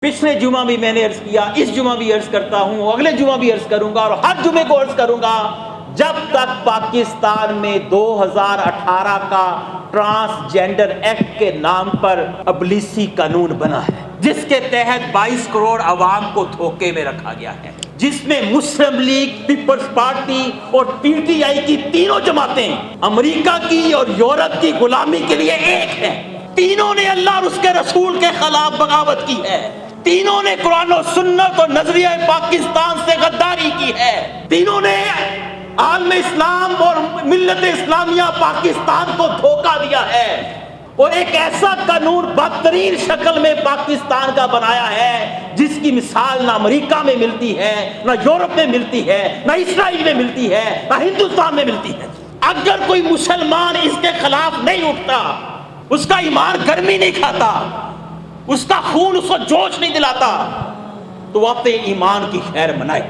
پچھلے جمعہ بھی میں نے عرض کیا، اس جمعہ بھی عرض کرتا ہوں، اگلے جمعہ بھی عرض کروں گا اور ہر جمعے کو عرض کروں گا، جب تک پاکستان میں 2018 کا ٹرانسجینڈر ایکٹ کے نام پر ابلیسی قانون بنا ہے، جس کے تحت 22 کروڑ عوام کو دھوکے میں رکھا گیا ہے، جس میں مسلم لیگ، پیپلز پارٹی اور پی ٹی آئی کی تینوں جماعتیں امریکہ کی اور یورپ کی غلامی کے لیے ایک ہیں، تینوں نے اللہ اور اس کے رسول کے خلاف بغاوت کی ہے، تینوں نے قرآن و سنت اور نظریہ پاکستان سے غداری کی ہے، تینوں نے عالم اسلام اور ملت اسلامیہ پاکستان کو دھوکہ دیا ہے اور ایک ایسا قانون بدترین شکل میں پاکستان کا بنایا ہے جس کی مثال نہ امریکہ میں ملتی ہے، نہ یورپ میں ملتی ہے، نہ اسرائیل میں ملتی ہے، نہ ہندوستان میں ملتی ہے۔ اگر کوئی مسلمان اس کے خلاف نہیں اٹھتا، اس کا ایمان گرمی نہیں کھاتا، اس کا خون اس کو جوش نہیں دلاتا، تو وہ اپنے ایمان کی خیر منائے۔